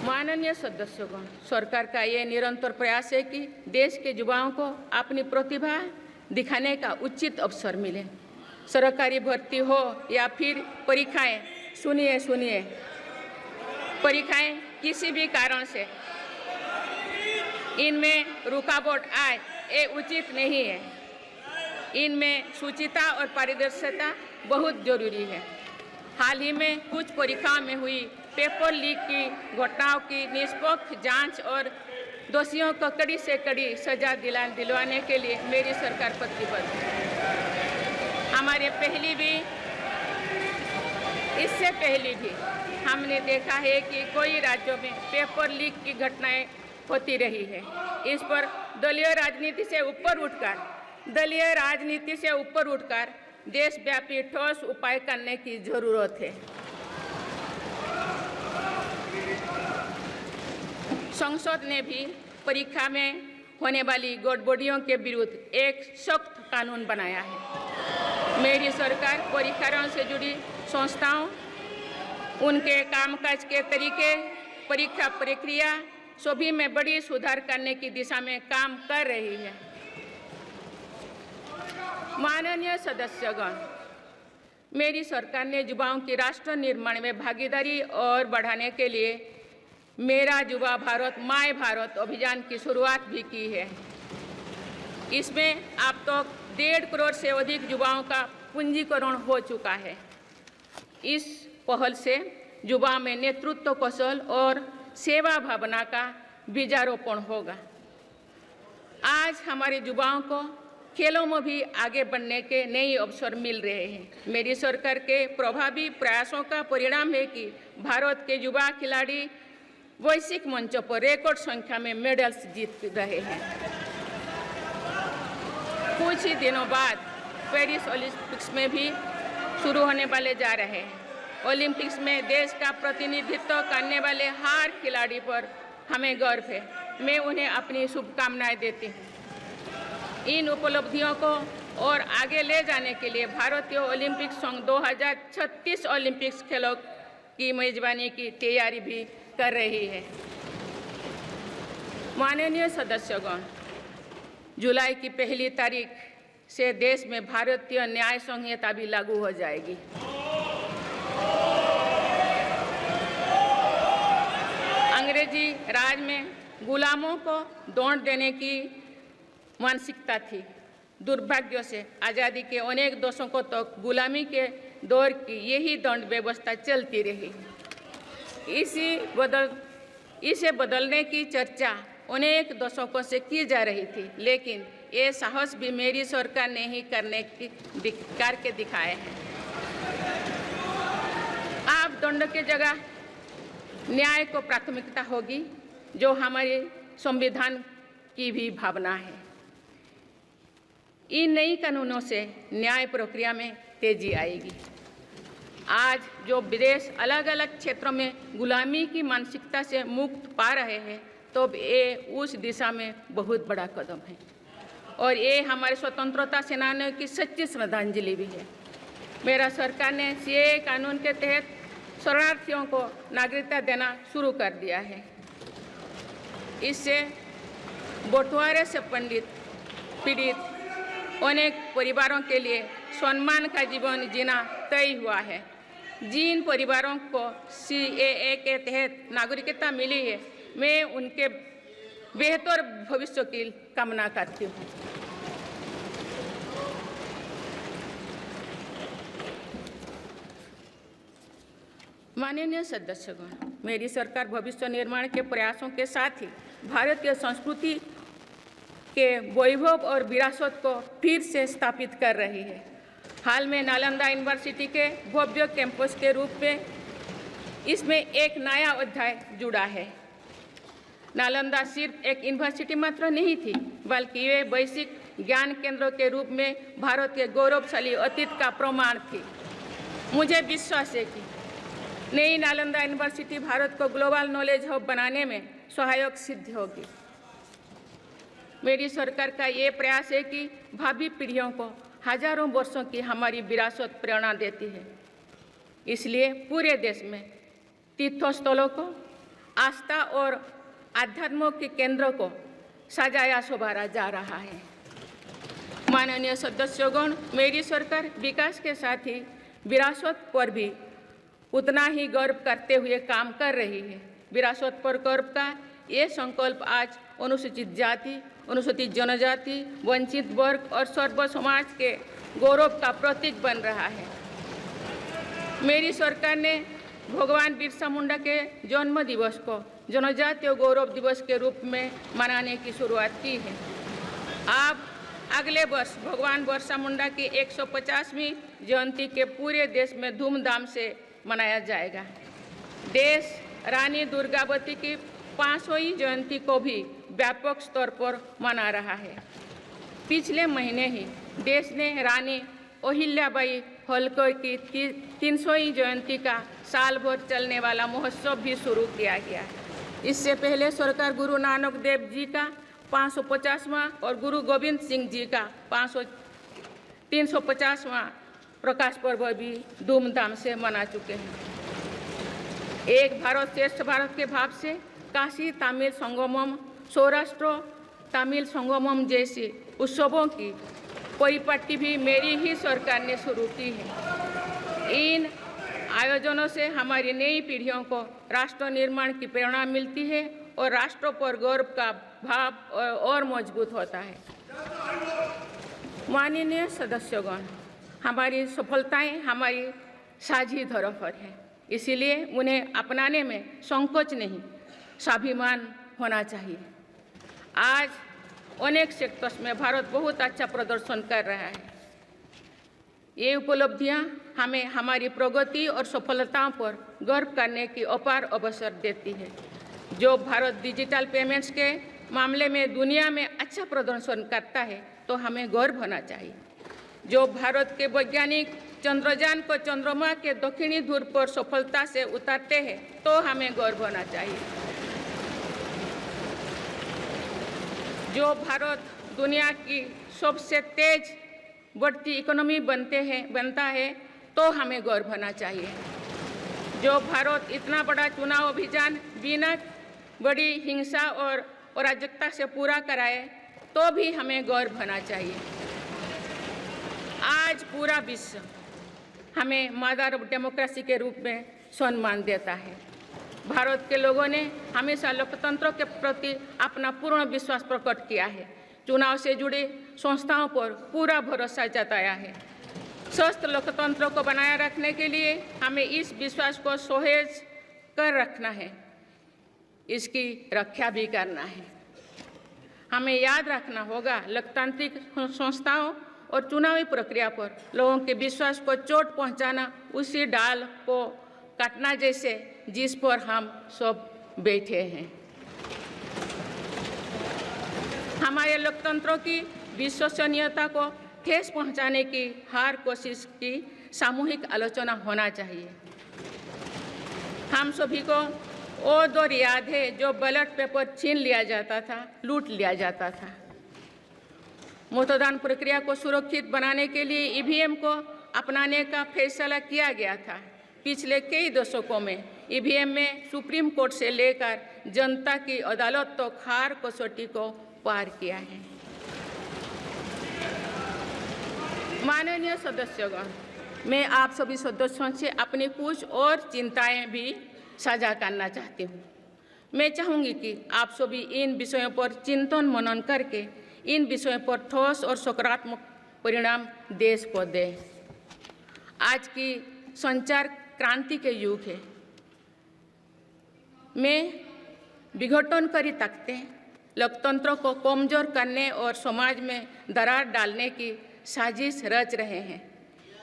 माननीय सदस्यगण, सरकार का ये निरंतर प्रयास है कि देश के युवाओं को अपनी प्रतिभा दिखाने का उचित अवसर मिले। सरकारी भर्ती हो या फिर परीक्षाएं, सुनिए, परीक्षाएं किसी भी कारण से इनमें रुकावट आए, ये उचित नहीं है। इनमें शुचिता और पारदर्शिता बहुत जरूरी है। हाल ही में कुछ परीक्षाओं में हुई पेपर लीक की घटनाओं की निष्पक्ष जांच और दोषियों को कड़ी से कड़ी सजा दिलवाने के लिए मेरी सरकार प्रतिबद्ध है। इससे पहले भी हमने देखा है कि कई राज्यों में पेपर लीक की घटनाएं होती रही है। इस पर दलीय राजनीति से ऊपर उठकर देशव्यापी ठोस उपाय करने की जरूरत है। संसद ने भी परीक्षा में होने वाली गड़बड़ियों के विरुद्ध एक सख्त कानून बनाया है। मेरी सरकार परीक्षाओं से जुड़ी संस्थाओं, उनके कामकाज के तरीके, परीक्षा प्रक्रिया सभी में बड़ी सुधार करने की दिशा में काम कर रही है। माननीय सदस्यगण, मेरी सरकार ने युवाओं की राष्ट्र निर्माण में भागीदारी और बढ़ाने के लिए मेरा युवा भारत माय भारत अभियान की शुरुआत भी की है। इसमें अब तक 1.5 करोड़ से अधिक युवाओं का पंजीकरण हो चुका है। इस पहल से युवा में नेतृत्व कौशल और सेवा भावना का बीजारोपण होगा। आज हमारे युवाओं को खेलों में भी आगे बढ़ने के नए अवसर मिल रहे हैं। मेरी सरकार के प्रभावी प्रयासों का परिणाम है कि भारत के युवा खिलाड़ी वैश्विक मंचों पर रिकॉर्ड संख्या में मेडल्स जीत रहे हैं। कुछ ही दिनों बाद पेरिस ओलंपिक्स में भी शुरू होने वाले जा रहे हैं। ओलंपिक्स में देश का प्रतिनिधित्व करने वाले हर खिलाड़ी पर हमें गर्व है। मैं उन्हें अपनी शुभकामनाएं देती हूँ। इन उपलब्धियों को और आगे ले जाने के लिए भारतीय ओलंपिक संघ 2036 ओलंपिक्स खेलों की मेजबानी की तैयारी भी कर रही है। माननीय सदस्यगण, जुलाई की पहली तारीख से देश में भारतीय न्याय संहिता भी लागू हो जाएगी। अंग्रेजी राज में गुलामों को दौड़ देने की मानसिकता थी। दुर्भाग्य से आज़ादी के अनेक दशकों तक गुलामी के दौर की यही दंड व्यवस्था चलती रही। इसे बदलने की चर्चा अनेक दशकों से की जा रही थी, लेकिन ये साहस भी मेरी सरकार ने ही करके दिखाए हैं। अब दंड के जगह न्याय को प्राथमिकता होगी, जो हमारे संविधान की भी भावना है। इन नई कानूनों से न्याय प्रक्रिया में तेजी आएगी। आज जो विदेश अलग अलग क्षेत्रों में गुलामी की मानसिकता से मुक्त पा रहे हैं, तो ये उस दिशा में बहुत बड़ा कदम है और ये हमारे स्वतंत्रता सेनानियों की सच्ची श्रद्धांजलि भी है। मेरा सरकार ने सीएए कानून के तहत शरणार्थियों को नागरिकता देना शुरू कर दिया है। इससे बंटवारे से पीड़ित अनेक परिवारों के लिए सम्मान का जीवन जीना तय हुआ है। जिन परिवारों को सीएए के तहत नागरिकता मिली है, मैं उनके बेहतर भविष्य की कामना करती हूँ। माननीय सदस्यगण, मेरी सरकार भविष्य निर्माण के प्रयासों के साथ ही भारतीय संस्कृति के वैभव और विरासत को फिर से स्थापित कर रही है। हाल में नालंदा यूनिवर्सिटी के भव्य कैंपस के रूप में इसमें एक नया अध्याय जुड़ा है। नालंदा सिर्फ एक यूनिवर्सिटी मात्र नहीं थी, बल्कि ये वैश्विक ज्ञान केंद्र के रूप में भारत के गौरवशाली अतीत का प्रमाण थी। मुझे विश्वास है कि नई नालंदा यूनिवर्सिटी भारत को ग्लोबल नॉलेज हब बनाने में सहायक सिद्ध होगी। मेरी सरकार का ये प्रयास है कि भावी पीढ़ियों को हजारों वर्षों की हमारी विरासत प्रेरणा देती है। इसलिए पूरे देश में तीर्थस्थलों को आस्था और आध्यात्म के केंद्रों को सजाया संवारा जा रहा है। माननीय सदस्यगण, मेरी सरकार विकास के साथ ही विरासत पर भी उतना ही गर्व करते हुए काम कर रही है। विरासत पर गर्व का ये संकल्प आज अनुसूचित जाति, अनुसूचित जनजाति, वंचित वर्ग और सर्व समाज के गौरव का प्रतीक बन रहा है। मेरी सरकार ने भगवान बिरसा मुंडा के जन्म दिवस को जनजातीय गौरव दिवस के रूप में मनाने की शुरुआत की है। अब अगले वर्ष भगवान बिरसा मुंडा की 150वीं जयंती के पूरे देश में धूमधाम से मनाया जाएगा। देश रानी दुर्गावती की 500वीं जयंती को भी व्यापक स्तर पर मना रहा है। पिछले महीने ही देश ने रानी अहिल्याबाई होलकर की 300वीं जयंती का साल भर चलने वाला महोत्सव भी शुरू किया गया है। इससे पहले सरकार गुरु नानक देव जी का 550वां और गुरु गोविंद सिंह जी का 350वां प्रकाश पर्व भी धूमधाम से मना चुके हैं। एक भारत श्रेष्ठ भारत के भाव से काशी तमिल संगमम, सौराष्ट्र तमिल संगमम जैसे उत्सवों की परिपाटी भी मेरी ही सरकार ने शुरू की है। इन आयोजनों से हमारी नई पीढ़ियों को राष्ट्र निर्माण की प्रेरणा मिलती है और राष्ट्र पर गौरव का भाव और मजबूत होता है। माननीय सदस्यगण, हमारी सफलताएं हमारी साझी धरोहर है, इसीलिए उन्हें अपनाने में संकोच नहीं, स्वाभिमान होना चाहिए। आज अनेक सेक्टर्स में भारत बहुत अच्छा प्रदर्शन कर रहा है। ये उपलब्धियां हमें हमारी प्रगति और सफलताओं पर गर्व करने की अपार अवसर देती है। जो भारत डिजिटल पेमेंट्स के मामले में दुनिया में अच्छा प्रदर्शन करता है, तो हमें गर्व होना चाहिए। जो भारत के वैज्ञानिक चंद्रयान को चंद्रमा के दक्षिणी ध्रुव पर सफलता से उतारते हैं, तो हमें गर्व होना चाहिए। जो भारत दुनिया की सबसे तेज बढ़ती इकोनॉमी बनता है तो हमें गर्व होना चाहिए। जो भारत इतना बड़ा चुनाव अभियान बिना बड़ी हिंसा और अराजकता से पूरा कराए तो भी हमें गर्व होना चाहिए। आज पूरा विश्व हमें मदर ऑफ डेमोक्रेसी के रूप में सम्मान देता है। भारत के लोगों ने हमेशा लोकतंत्र के प्रति अपना पूर्ण विश्वास प्रकट किया है। चुनाव से जुड़ी संस्थाओं पर पूरा भरोसा जताया है। स्वस्थ लोकतंत्र को बनाए रखने के लिए हमें इस विश्वास को सहेज कर रखना है, इसकी रक्षा भी करना है। हमें याद रखना होगा, लोकतांत्रिक संस्थाओं और चुनावी प्रक्रिया पर लोगों के विश्वास को चोट पहुंचाना उसी डाल को काटना जैसे जिस पर हम सब बैठे हैं। हमारे लोकतंत्रों की विश्वसनीयता को ठेस पहुंचाने की हर कोशिश की सामूहिक आलोचना होना चाहिए। हम सभी को वो दौर याद है जो बैलेट पेपर छीन लिया जाता था, लूट लिया जाता था। मतदान प्रक्रिया को सुरक्षित बनाने के लिए ईवीएम को अपनाने का फैसला किया गया था। पिछले कई दशकों में ईवीएम में सुप्रीम कोर्ट से लेकर जनता की अदालत तक हर कसौटी को पार किया है। माननीय सदस्यगण, मैं आप सभी सदस्यों से अपनी कुछ और चिंताएं भी साझा करना चाहती हूँ। मैं चाहूँगी कि आप सभी इन विषयों पर चिंतन मनन करके इन विषयों पर ठोस और सकारात्मक परिणाम देश को दें। आज की संचार क्रांति के युग है में विघटनकारी ताकतें लोकतंत्र को कमजोर करने और समाज में दरार डालने की साजिश रच रहे हैं।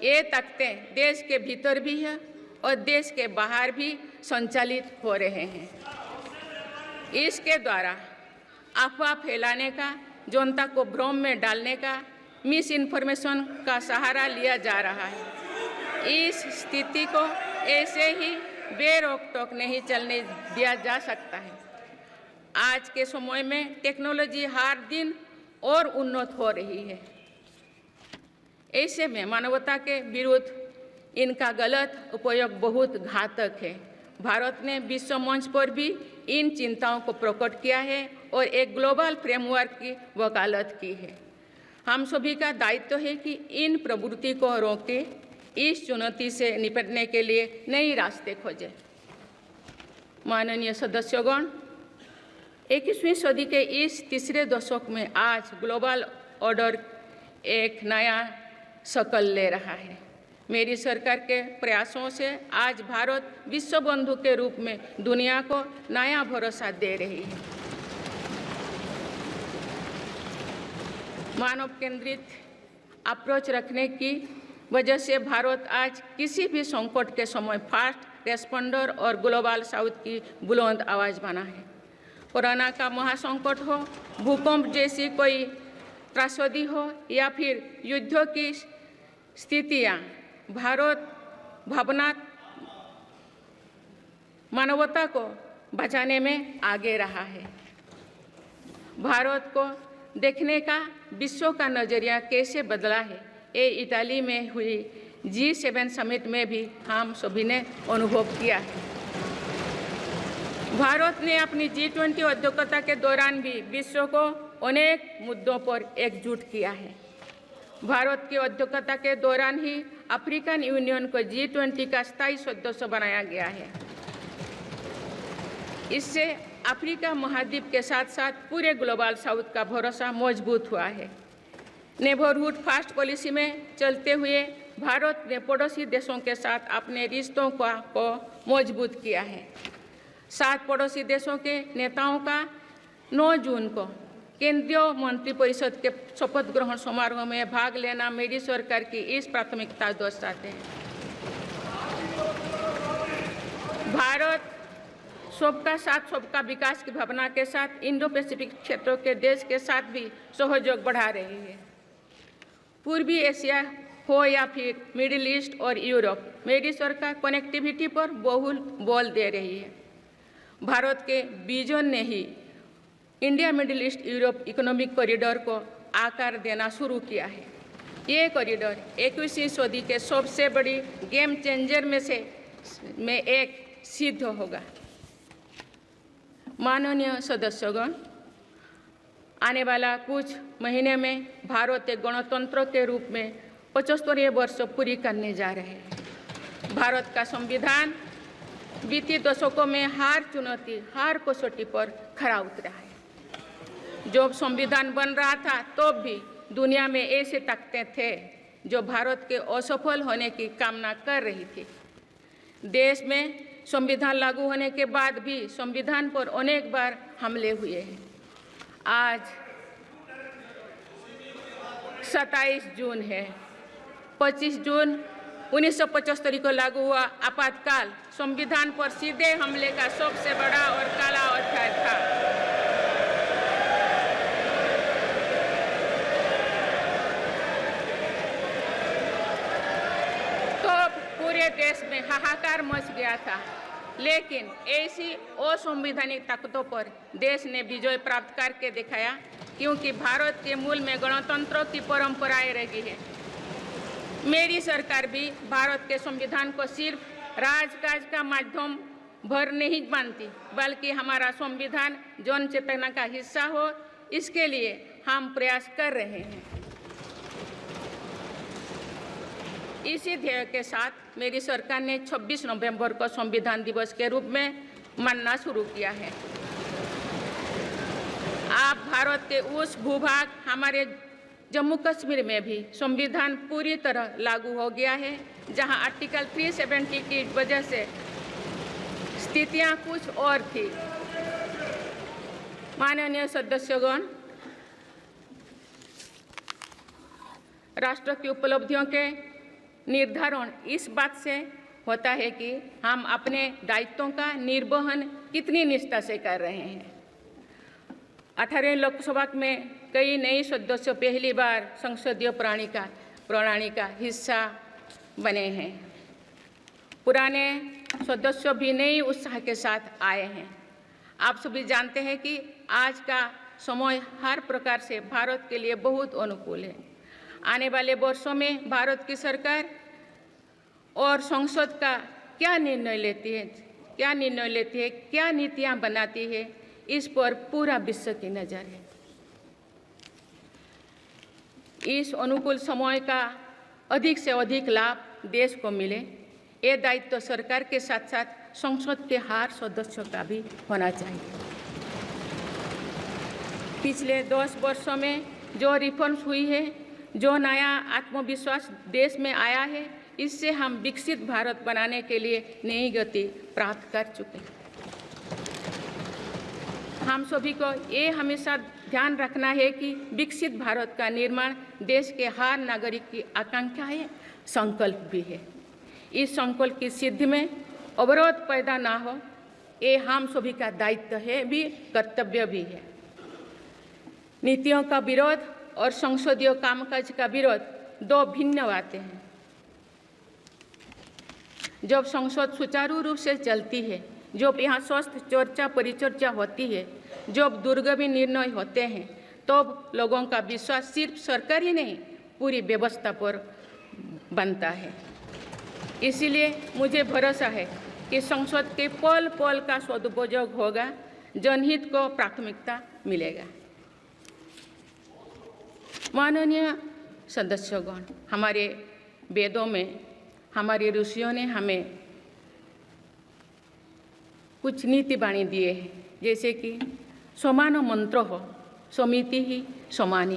ये ताकतें देश के भीतर भी है और देश के बाहर भी संचालित हो रहे हैं। इसके द्वारा अफवाह फैलाने का, जनता को भ्रम में डालने का, मिस इन्फॉर्मेशन का सहारा लिया जा रहा है। इस स्थिति को ऐसे ही बेरोक-टोक नहीं चलने दिया जा सकता है। आज के समय में टेक्नोलॉजी हर दिन और उन्नत हो रही है। ऐसे में मानवता के विरुद्ध इनका गलत उपयोग बहुत घातक है। भारत ने विश्व मंच पर भी इन चिंताओं को प्रकट किया है और एक ग्लोबल फ्रेमवर्क की वकालत की है। हम सभी का दायित्व है कि इन प्रवृत्ति को रोकें, इस चुनौती से निपटने के लिए नए रास्ते खोजें। माननीय सदस्यगण, 21वीं सदी के इस तीसरे दशक में आज ग्लोबल ऑर्डर एक नया शक्ल ले रहा है। मेरी सरकार के प्रयासों से आज भारत विश्व बंधु के रूप में दुनिया को नया भरोसा दे रही है। मानव केंद्रित अप्रोच रखने की वजह से भारत आज किसी भी संकट के समय फास्ट रेस्पॉन्डर और ग्लोबल साउथ की बुलंद आवाज़ बना है। कोरोना का महासंकट हो, भूकंप जैसी कोई त्रासदी हो या फिर युद्धों की स्थितियाँ, भारत मानवता को बचाने में आगे रहा है। भारत को देखने का विश्व का नज़रिया कैसे बदला है, ये इटाली में हुई G7 समिट में भी हम सभी ने अनुभव किया है। भारत ने अपनी G20 अध्यक्षता के दौरान भी विश्व को अनेक मुद्दों पर एकजुट किया है। भारत की अध्यक्षता के दौरान ही अफ्रीकन यूनियन को G20 का स्थायी सदस्य बनाया गया है। इससे अफ्रीका महाद्वीप के साथ साथ पूरे ग्लोबल साउथ का भरोसा मजबूत हुआ है। नेबरहुड फर्स्ट पॉलिसी में चलते हुए भारत ने पड़ोसी देशों के साथ अपने रिश्तों को मजबूत किया है। 7 पड़ोसी देशों के नेताओं का 9 जून को केंद्रीय मंत्रिपरिषद के शपथ ग्रहण समारोह में भाग लेना मेरी सरकार की इस प्राथमिकता दर्शाते हैं। भारत सबका साथ सबका विकास की भावना के साथ इंडो पैसिफिक क्षेत्रों के देश के साथ भी सहयोग बढ़ा रही है। पूर्वी एशिया हो या फिर मिडिल ईस्ट और यूरोप, मेरी सरकार कनेक्टिविटी पर बहुल बल दे रही है। भारत के विजन ने ही India Middle East Europe economic corridor को आकार देना शुरू किया है। ये कॉरिडोर 21वीं सदी के सबसे बड़ी गेम चेंजर में एक सिद्ध होगा। माननीय सदस्यगण, आने वाला कुछ महीने में भारत एक गणतंत्र के रूप में 75वें वर्ष पूरी करने जा रहे हैं। भारत का संविधान बीते दशकों में हर कसौटी पर खरा उतरा है। जब संविधान बन रहा था तब भी दुनिया में ऐसे ताकतें थे जो भारत के असफल होने की कामना कर रही थी। देश में संविधान लागू होने के बाद भी संविधान पर अनेक बार हमले हुए हैं। आज 27 जून है। 25 जून 1975 को लागू हुआ आपातकाल संविधान पर सीधे हमले का सबसे बड़ा और काला अध्याय था। तो पूरे देश में हाहाकार मच गया था, लेकिन ऐसी असंवैधानिक ताकतों पर देश ने विजय प्राप्त करके दिखाया, क्योंकि भारत के मूल में गणतंत्र की परंपराएं रही है। मेरी सरकार भी भारत के संविधान को सिर्फ राजकाज का माध्यम भर नहीं मानती, बल्कि हमारा संविधान जन चेतना का हिस्सा हो, इसके लिए हम प्रयास कर रहे हैं। इसी ध्येय के साथ मेरी सरकार ने 26 नवंबर को संविधान दिवस के रूप में मानना शुरू किया है। आप भारत के उस भूभाग हमारे जम्मू कश्मीर में भी संविधान पूरी तरह लागू हो गया है, जहां आर्टिकल 370 की वजह से स्थितियां कुछ और थी। माननीय सदस्यगण, राष्ट्र की उपलब्धियों के निर्धारण इस बात से होता है कि हम अपने दायित्वों का निर्वहन कितनी निष्ठा से कर रहे हैं। 18वें लोकसभा में कई नए सदस्य पहली बार संसदीय प्रणाली का हिस्सा बने हैं। पुराने सदस्य भी नए उत्साह के साथ आए हैं। आप सभी जानते हैं कि आज का समय हर प्रकार से भारत के लिए बहुत अनुकूल है। आने वाले वर्षों में भारत की सरकार और संसद का क्या निर्णय लेती है, क्या नीतियां बनाती है, इस पर पूरा विश्व की नज़र है। इस अनुकूल समय का अधिक से अधिक लाभ देश को मिले, ये दायित्व सरकार के साथ साथ संसद के हर सदस्यों का भी होना चाहिए। पिछले 10 वर्षों में जो रिफॉर्म्स हुई है, जो नया आत्मविश्वास देश में आया है, इससे हम विकसित भारत बनाने के लिए नई गति प्राप्त कर चुके हैं। हम सभी को ये हमेशा ध्यान रखना है कि विकसित भारत का निर्माण देश के हर नागरिक की आकांक्षा है, संकल्प भी है। इस संकल्प की सिद्धि में अवरोध पैदा ना हो, ये हम सभी का दायित्व है भी, कर्तव्य भी है। नीतियों का विरोध और संसदीय कामकाज का विरोध दो भिन्न बातें हैं। जब संसद सुचारू रूप से चलती है, जब यहाँ स्वस्थ चर्चा परिचर्चा होती है, जब दूरगामी निर्णय होते हैं, तब लोगों का विश्वास सिर्फ सरकार ही नहीं, पूरी व्यवस्था पर बनता है। इसीलिए मुझे भरोसा है कि संसद के पल पल का सदुपयोग होगा, जनहित को प्राथमिकता मिलेगा। माननीय सदस्यगण, हमारे वेदों में हमारे ऋषियों ने हमें कुछ नीति वाणी दिए हैं, जैसे कि समान मंत्र हो समिति ही समानी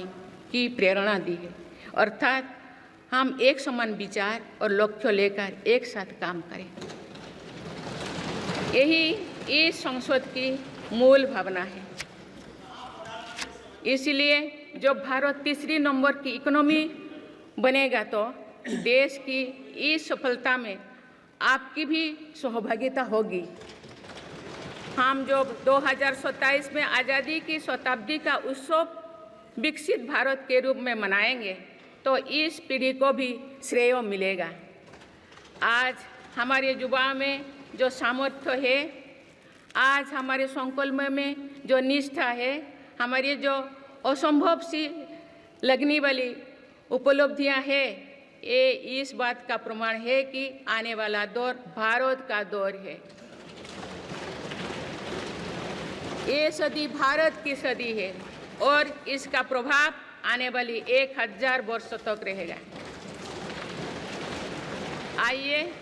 की प्रेरणा दी है, अर्थात हम एक समान विचार और लक्ष्य लेकर एक साथ काम करें। यही इस संसद की मूल भावना है। इसलिए जब भारत तीसरी नंबर की इकोनॉमी बनेगा, तो देश की इस सफलता में आपकी भी सहभागिता होगी। हम जब 2027 में आज़ादी की शताब्दी का उत्सव विकसित भारत के रूप में मनाएंगे, तो इस पीढ़ी को भी श्रेय मिलेगा। आज हमारे युवाओं में जो सामर्थ्य है, आज हमारे संकल्प में जो निष्ठा है, हमारी जो असंभव सी लगने वाली उपलब्धियां हैं, ये इस बात का प्रमाण है कि आने वाला दौर भारत का दौर है। ये सदी भारत की सदी है और इसका प्रभाव आने वाली 1000 वर्षों तक रहेगा। आइए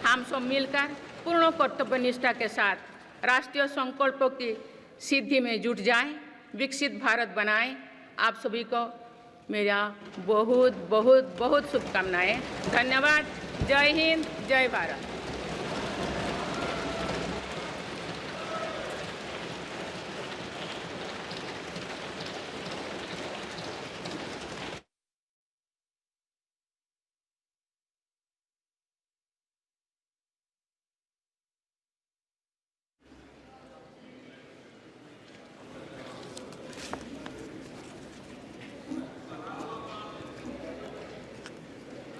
हम सब मिलकर पूर्ण कर्तव्यनिष्ठा के साथ राष्ट्रीय संकल्पों की सिद्धि में जुट जाएं, विकसित भारत बनाएं। आप सभी को मेरा बहुत बहुत बहुत शुभकामनाएं। धन्यवाद। जय हिंद, जय भारत।